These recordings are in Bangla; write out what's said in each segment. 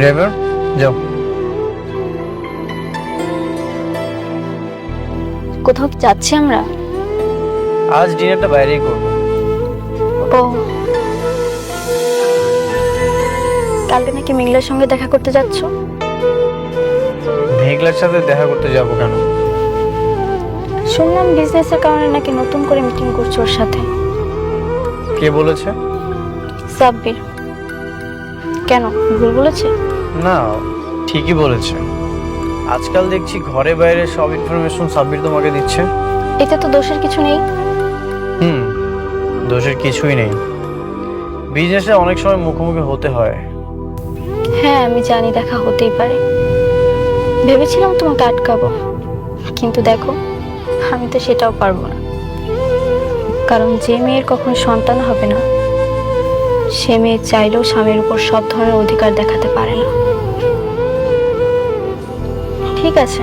ড্রাইভার যাও। কোথাও কি যাচ্ছি আমরা? আজ ডিনারটা বাইরেই করবো। ও, কালকে নাকি মেঘলার সঙ্গে দেখা করতে যাচ্ছ? মেঘলার সাথে দেখা করতে যাবো কেন? শুনলাম বিজনেসের কারণে নাকি নতুন করে মিটিং করছো ওর সাথে। কে বলেছে? সাব্বির। কেন, ভুল বলেছে? না, ঠিকই বলেছে। আজকাল দেখছি ঘরে বাইরে সব ইনফরমেশন সাব্বির তোমাকে দিচ্ছে। এতে তো দোষের কিছু নেই। হুম, দোষের কিছুই নেই। বিজনেসে অনেক সময় মুখোমুখি হতে হয়। হ্যাঁ, আমি জানি দেখা হতেই পারে। ভেবেছিলাম তোমাকে আটকাবো, কিন্তু দেখো আমি তো সেটাও পারবো না। কারণ যে মেয়ের কখনো সন্তান হবে না, সে মেয়ে চাইলেও স্বামীর উপর সব ধরনের অধিকার দেখাতে পারে না। ঠিক আছে,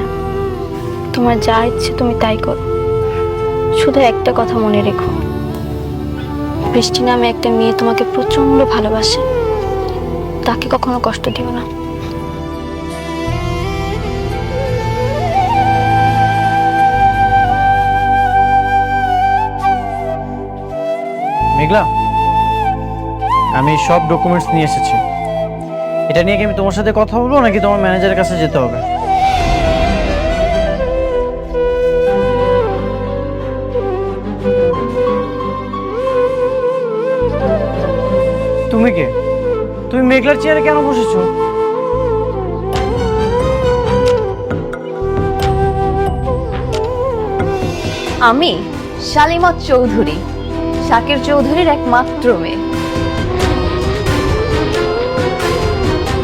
তোমার যা ইচ্ছে তুমি তাই করো। শুধু একটা কথা মনে রেখো, বৃষ্টি নামে একটা মেয়ে তোমাকে প্রচন্ড ভালোবাসে। তাকে কখনো কষ্ট দিও না। মেঘলা, আমি সব ডকুমেন্টস নিয়ে এসেছি। এটা নিয়ে কি আমি তোমার সাথে কথা বলবো নাকি তোমার ম্যানেজারের কাছে যেতে হবে? তুমি কে? তুমি মেঘলার চেয়ারে কেন বসেছো? আমি শালিমা চৌধুরী, শাকির চৌধুরীর একমাত্র মেয়ে।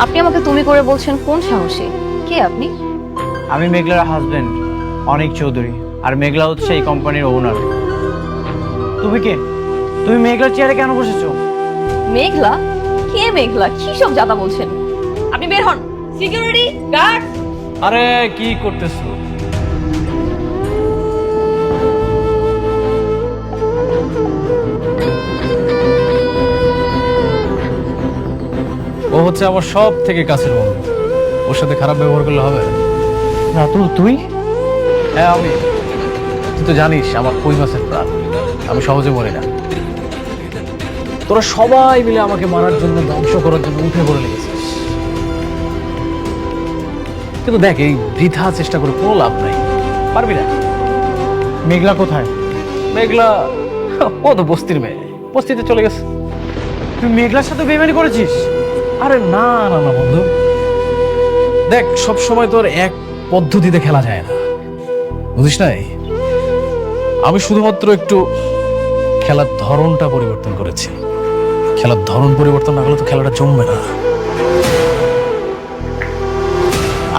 আপনি আমাকে তুমি করে বলছেন কোন সাহসে? কে আপনি? আমি মেঘলার হাজবেন্ড অনিক চৌধুরী, আর মেঘলা হচ্ছে এই কোম্পানির ওনার। তুমি কে? তুমি মেঘলার চেয়ারে কেন বসেছো? মেঘলা? কে মেঘলা? কি সব জাতা বলছেন? আপনি বের হন। Security guard! আরে কি করতেছো? ও হচ্ছে আমার সব থেকে কাছের বন্ধু। ওর সাথে খারাপ ব্যবহার করলে হবে? রাতুল, তুই? হ্যাঁ আমি। তুই তো জানিস আমার কই মাছের প্রাণ, আমি সহজে মরি না। তোরা সবাই মিলে আমাকে মারার জন্য, ধ্বংস করার জন্য উঠে পড়ে লেগেছিস। কিন্তু দেখ, এই বৃথা চেষ্টা করে কোনো লাভ নাই, পারবি না। মেঘলা কোথায়? মেঘলা ও তো বস্তির মেয়ে, বস্তিতে চলে গেছে। তুই মেঘলার সাথে বেইমানি করেছিস? আরে না না না বন্ধু, দেখ সব সময় তোর এক পদ্ধতিতে খেলা যায় না, বুঝিস নাই? আমি শুধুমাত্র একটু খেলার ধরনটা পরিবর্তন করেছি। খেলার ধরন পরিবর্তন না করলে তো খেলাটা জমবে না।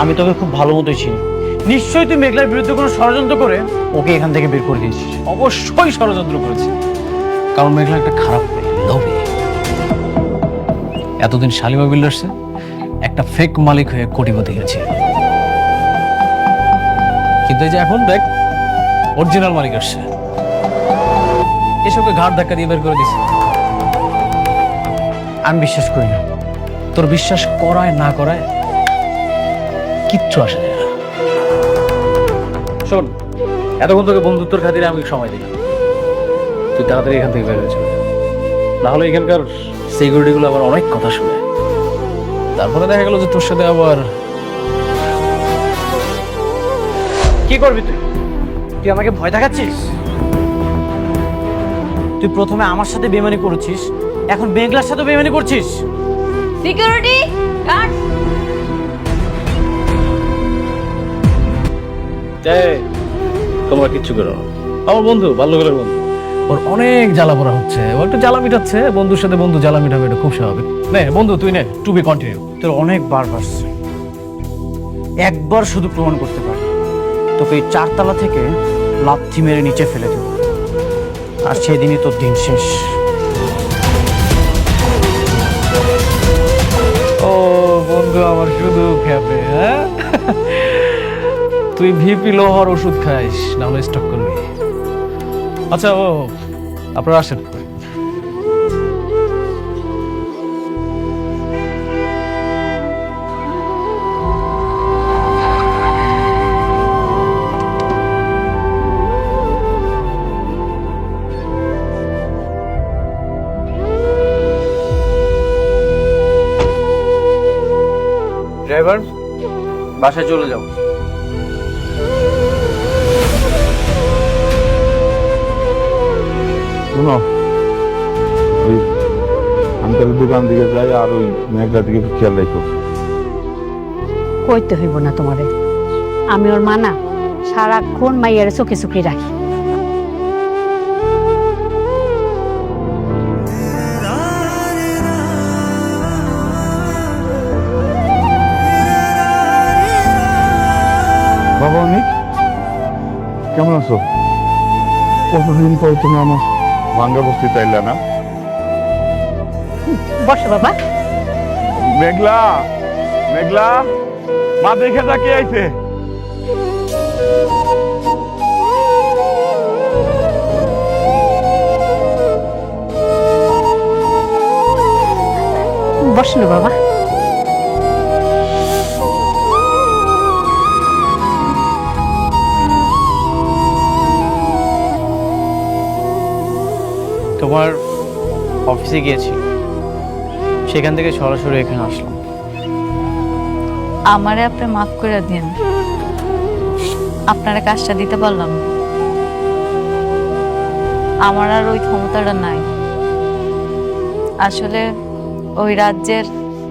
আমি তোকে খুব ভালো মতোই চিনি। নিশ্চয়ই তুই মেঘলার বিরুদ্ধে কোনো ষড়যন্ত্র করে ওকে এখান থেকে বের করে দিয়েছিস। অবশ্যই ষড়যন্ত্র করেছি, কারণ মেঘলা একটা খারাপ মেয়ে, লোভী। এতদিন শালিমা বিল্ডার্সে একটা ফেক মালিক হয়ে কোটিপতি হয়েছে, কিন্তু এই যে এখন দেখ অরিজিনাল মালিক আসছে, এসবকে ঘাট ধাক্কা দিয়ে বের করে দিছে। আমি বিশ্বাস করি না। তোর বিশ্বাস করায় না করায় কিচ্ছু আসে যায় না। শোন, এতক্ষণ তোকে বন্ধুত্বর খাতিরে আমি সময় দিই, তুই তাড়াতাড়ি এখান থেকে বের হয়ে যাবে, না হলে এখানকার সিকিউরিটি গুলো আবার অনেক কথা শুনে। তারপরে দেখা গেল যে তোর সাথে আবার কি করবি তুই? তুই আমাকে ভয় দেখাচ্ছিস? তুই প্রথমে আমার সাথে বেইমানি করেছিস, এখন মেঘলার সাথে বেইমানি করছিস। Security guard! তোমরা কিচ্ছু করো না। আমার বন্ধু, বাল্যকালের বন্ধু, ওর অনেক জ্বালা পড়া হচ্ছে, ও একটু জ্বালা মিটাচ্ছে। বন্ধুর সাথে বন্ধু জ্বালা মিটাবে, এটা খুব স্বাভাবিক। নে বন্ধু, তুই নে, টু বি কন্টিনিউ। তোর অনেকবার বাড়ছে, একবার শুধু প্রমাণ করতে পারি। তোকে এই 4 তলা থেকে লাথি মেরে নিচে ফেলে দেব, আর সেদিনই তোর দিন শেষ। ও বন্ধু আমার শুধু খেপে, হ্যাঁ? তুই ভিপি লোহার ওষুধ খাইস, না হলে স্টক করবি। আচ্ছা ও, আপনারা আসেন। ড্রাইভার, বাসায় চলে যাও। শোনো, ওই আমি তাহলে দোকান দিকে যাই, আর ওই মেঘলা দিকে একটু খেয়াল রাখো। কইতে হইব না তোমারে, আমি ওর মানা সারাক্ষণ মাইয়ার চোখে চোখে রাখি। বাবা অনেক কেমন আছো? কতদিন পর তুমি আমার ভাঙ্গা বস্তি চাইলে না? বসো বাবা। মেঘলা, মেঘলা, মা দেখে যা কে আইছে। বসলো বাবা। তোমার অফিসে গিয়েছি, সেখান থেকে সরাসরি এখানে আসলাম। আমারে আপনি মাফ করে দিন, আপনারা কাজটা দিতে পারলাম না। আমার আর ওই ক্ষমতাটা নাই। আসলে ওই রাজ্যের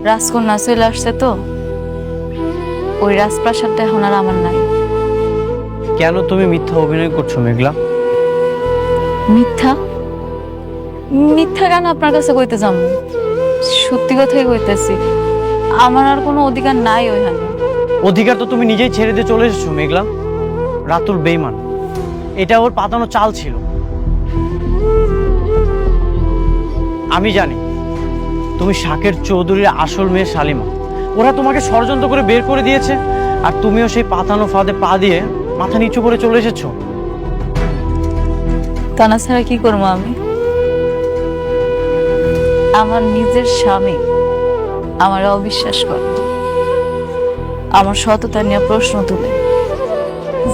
রাজকন্যা চলে আসছে তো, ওই রাজপ্রাসাদটা এখন আর আমার নাই। কেন তুমি মিথ্যা অভিনয় করছো মেঘলা? মিথ্যা? মিথ্যা কেন আপনার কাছে কইতে যাবো? সত্যি কথাই কইতেছি, আমার আর কোনো অধিকার নাই ওইখানে। অধিকার তো তুমি নিজেই ছেড়ে দিয়ে চলে এসেছো মেঘলা। রাতুল বেঈমান, এটা ওর পাতানো চাল ছিল। আমি জানি তুমি শাকের চৌধুরীর আসল মেয়ে শালিমা। ওরা তোমাকে ষড়যন্ত্র করে বের করে দিয়েছে, আর তুমিও সেই পাতানো ফাঁদে পা দিয়ে মাথা নিচু করে চলে এসেছো। তা ছাড়া কি করবো আমি? আমার নিজের স্বামী আমার অবিশ্বাস করে, আমার সততা নিয়ে প্রশ্ন তুলে।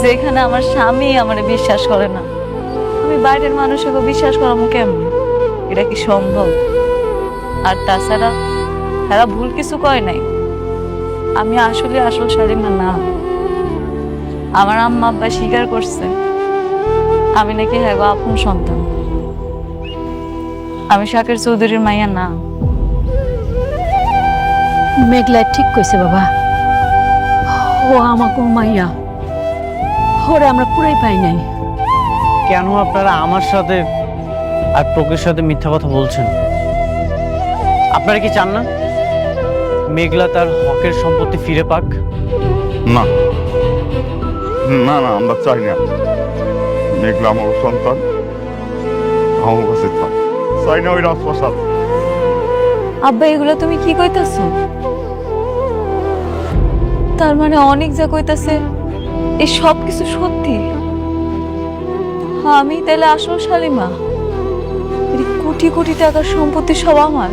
যেখানে আমার স্বামী আমার বিশ্বাস করে না, আমি বাইরের মানুষকে বিশ্বাস করাবো কেমন? এটা কি সম্ভব? আর তাছাড়া তারা ভুল কিছু কয় নাই। আমি আসলে আসল শালিমা না। আমার আম্মা আব্বা স্বীকার করছে আমি নাকি হ্যাঁ আপন সন্তান। আমি শাকের চৌধুরীর মাইয়া না। মেঘলা ঠিক কইছে বাবা, ও আমাকে মাইয়া, ওরে আমরা পুরাই পাই নাই। কেন আপনারা আমার সাথে আর প্রকের সাথে মিথ্যা কথা বলছেন? আপনারা কি চান না মেঘলা তার হকের সম্পত্তি ফিরে পাক? না না না, আমরা চাই না। মেঘলা আমার সন্তান, আমার কাছে থাক। চাই না ওই রাজপ্রাসাদ। আব্বা এগুলো তুমি কি কইতাছো? তার মানে অনেক যা কইতাছে এই সব কিছু সত্যি? আমি তাহলে আসল শালিমা? এই কোটি কোটি টাকার সম্পত্তি সব আমার?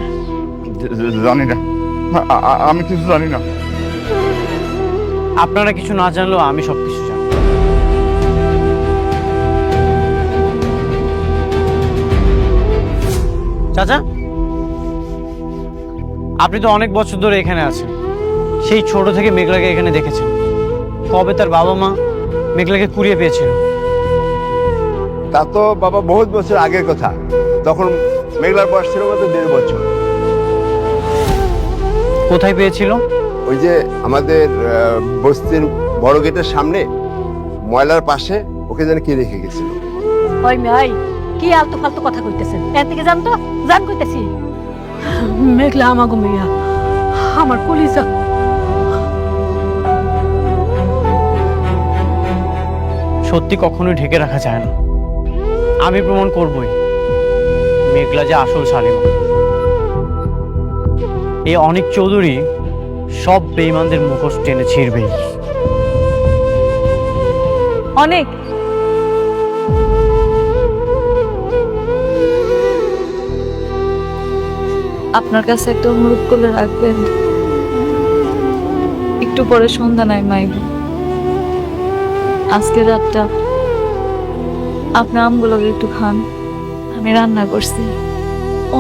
জানি না, আমি কিছু জানি না। আপনারা কিছু না জানলেও আমি সবকিছু জানি। চাচা, আপনি তো অনেক বছর ধরে এখানে আছেন। সেই ছোট থেকে মেঘলাকে এখানে দেখেছেন। কবে তার বাবা মা মেঘলাকে কুড়িয়ে পেয়েছিল? তা তো বাবা বহুত বছর আগের কথা। তখন মেঘলার বয়স ছিল মাত্র 1.5 বছর। কোথায় পেয়েছিল? ওই যে আমাদের বস্তির বড় গেটের সামনে ময়লার পাশে ওকে যেন কে রেখে গেছিল। ওই মেয়ে কি আলতু ফালতু কথা কইতেছেন? এর থেকে জান তো, জান কইতেছি। মেঘলা আমাকে মাইয়া, আমার কলিজা। সত্যি কখনোই ঢেকে রাখা যায় না। আমি প্রমাণ করবই মেঘলা যে আসল শালিমা। এই অনেক চৌধুরী সব বেঈমানদের মুখোশ টেনে ছিঁড়বেই। অনেক আপনার কাছে একটা অনুরোধ করলে রাখবেন। একটু পরে সন্ধ্যা নাই মাইব, আজকে রাতটা আপনার আমগুলোকে একটু খান। আমি রান্না করছি,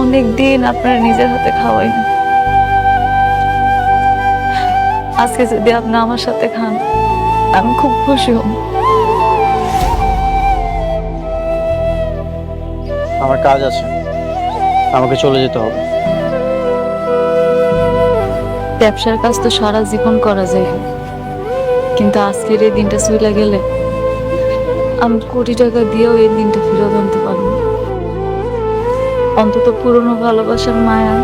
অনেক দিন আপনার নিজের হাতে খাওয়াই না। আজকে যদি আপনি আমার সাথে খান আমি খুব খুশি হব। আমার কাজ আছে, আমাকে চলে যেতে হবে। ব্যবসার কাজ তো সারা জীবন করা যায়, কিন্তু আজকের এই দিনটা চলে গেলে আমি কোটি টাকা দিয়েও এই দিনটা ফিরত আনতে পারবো না। অন্তত পুরনো ভালোবাসার মায়া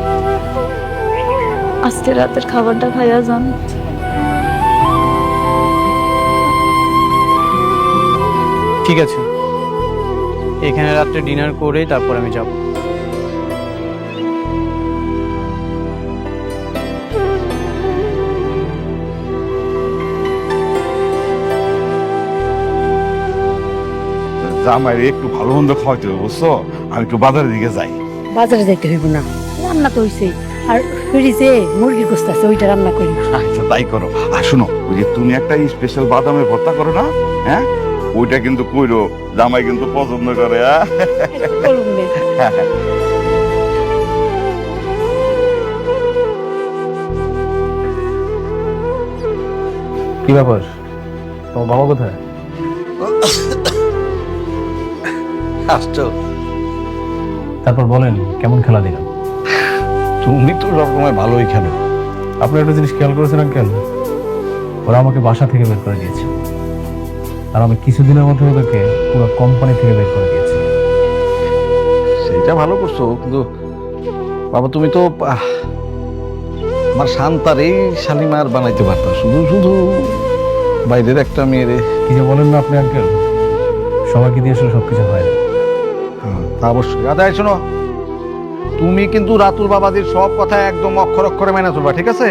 আজকে রাতের খাবারটা খাইয়া যান। ঠিক আছে, এখানে রাত্রে ডিনার করেই তারপর আমি যাব। জামাইরে একটু ভালো মন্দ খাওয়াইতে হবে, বুঝছো? আমি একটু বাজারের দিকে যাই। বাজারে যাইতে হইব না, রান্না তো হইছে। আর ফ্রিজে মুরগির গোস্ত আছে, ওইটা রান্না করি। আচ্ছা তাই করো। আর শোনো, ওই যে তুমি একটা স্পেশাল বাদামের ভর্তা করো না, হ্যাঁ ওইটা কিন্তু কইরো, জামাই কিন্তু পছন্দ করে। হ্যাঁ করুন নে। হ্যাঁ হ্যাঁ। কি ব্যাপার, তোমার বাবা কোথায়? আসছো? তারপর বলেন কেমন খেলা দিলাম? তুমি তো সবসময় ভালোই খেলো। আপনি একটা জিনিস খেয়াল করেছেন আঙ্কেল, ওরা আমাকে বাসা থেকে বের করে দিয়েছে, আর আমি কিছুদিনের মধ্যে ওদেরকে পুরো কোম্পানি থেকে বের করে দিয়েছি। সেটা ভালো করছো, কিন্তু বাবা তুমি তো আমার শান্তার এই শালিমার বানাইতে পারতা, শুধু শুধু বাইরের একটা মেয়েরে। কি যে বলেন না আপনি আঙ্কেল, সবাইকে দিয়ে আসলে সবকিছু হয় না। তা অবশ্যই। আদায় শোনো, তুমি কিন্তু রাতুল বাবাজির সব কথা একদম অক্ষর অক্ষরে মেনে চলবা, ঠিক আছে?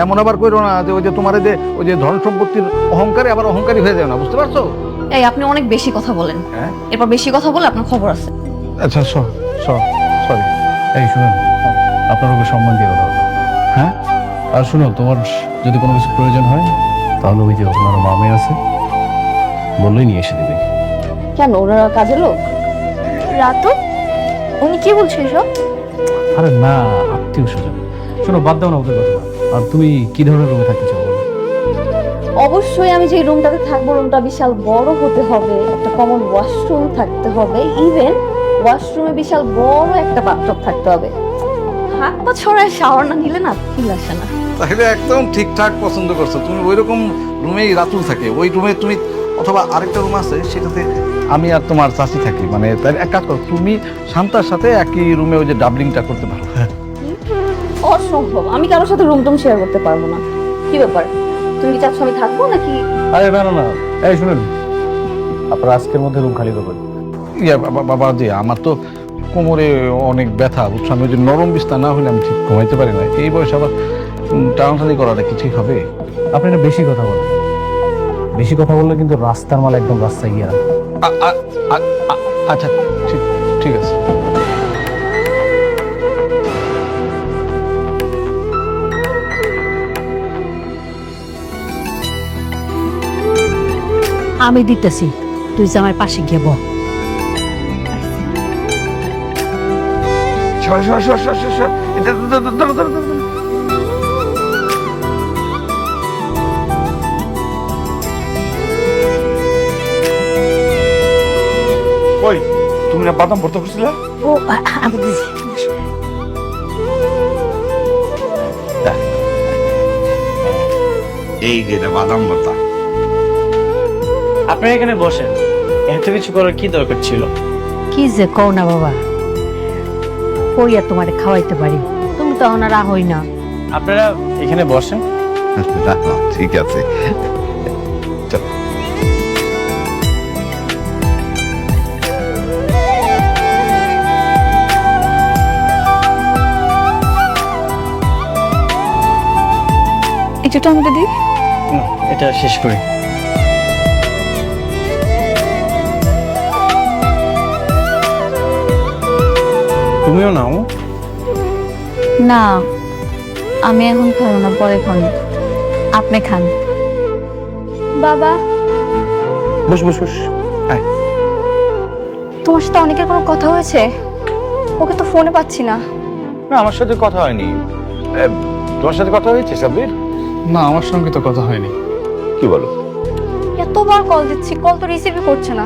এমন আবার করো না যে ওই যে তোমার ওই যে ধন সম্পত্তির অহংকারে আবার অহংকারী হয়ে যাও না, বুঝতে পারছো? এই আপনি অনেক বেশি কথা বলেন। হ্যাঁ? এরপর বেশি কথা বলে আপনার খবর আছে। আচ্ছা সরি। এই শুনুন, আপনার ওকে সম্মান দিয়ে কথা বলো। হ্যাঁ আর শুনো, তোমার যদি কোনো কিছু প্রয়োজন হয় তাহলে ওই যে ওনার মামে আছে, বললেই নিয়ে এসে দেবে। কেন, ওনারা কাজে লোক? রাতু, উনি কি বলছে এসব? আরে না, আত্মীয় স্বজন। শোনো, বাদ দাও না ওদের কথা। আর তুমি কি ধরনের রুমে থাকতে চাও বলো? অবশ্যই আমি যে রুমটাতে থাকবো রুমটা বিশাল বড় হতে হবে, একটা কমন ওয়াশরুম থাকতে হবে, ইভেন ওয়াশরুমে বিশাল বড় একটা বাথটব থাকতে হবে। হাত পা ছড়ায় শাওয়ার না নিলে না ফিল আসে না। তাহলে একদম ঠিকঠাক পছন্দ করছো তুমি। ওই রকম রুমেই রাতুল থাকে, ওই রুমে তুমি, অথবা আরেকটা রুম আছে সেটাতে আমি আর তোমার চাচি থাকি। মানে তাই এক কাজ করো, তুমি শান্তার সাথে একই রুমে ওই যে ডাবলিংটা করতে পারো। অসম্ভব, আমি কারোর সাথে রুম টুম শেয়ার করতে পারবো না। কি ব্যাপার, তুমি কি চাচ্ছ আমি থাকবো নাকি? আরে না না না, এই শুনুন, আপনার আজকের মধ্যে রুম খালি করবেন। ইয়া বাবা জি, আমার তো কোমরে অনেক ব্যথা, বুঝছো? আমি ওই যে নরম বিস্তার না হলে আমি ঠিক ঘুমাইতে পারি না। এই বয়সে আবার টানাটানি করাটা কি ঠিক হবে? আপনি না বেশি কথা বলেন, বেশি কথা বললে কিন্তু রাস্তার মাল একদম রাস্তায় গিয়ে রাখবে। আচ্ছা ঠিক আছে। আমি দিতেছি, তুই জামাই পাশে গিয়ে বল। সর। দাঁড়া। ওই তুমি না বাদাম ভর্তা করছিলে? ও আমি দিছি। এই যেটা বাদাম ভর্তা। আপনি এখানে বসেন, এত কিছু করার কি দরকার ছিল? কি যে কও না বাবা, কই আর তোমারে খাওয়াইতে পারি, তুমি তো ওনার হই না। আপনারা এখানে বসেন। ঠিক আছে। একটু টমেটো দিই। না, এটা শেষ করি। তুমিও নাও। না, আমি এখন খাবো না, পরে খান। আপনি খান। বাবা, বস। তোমার সাথে অনেকের কোনো কথা হয়েছে? ওকে তো ফোনে পাচ্ছি না। না, আমার সাথে কথা হয়নি। তোমার সাথে কথা হয়েছে সাব্বির? না, আমার সঙ্গে তো কথা হয়নি। কি বলো? এতবার কল দিচ্ছি, কল তো রিসিভই করছে না।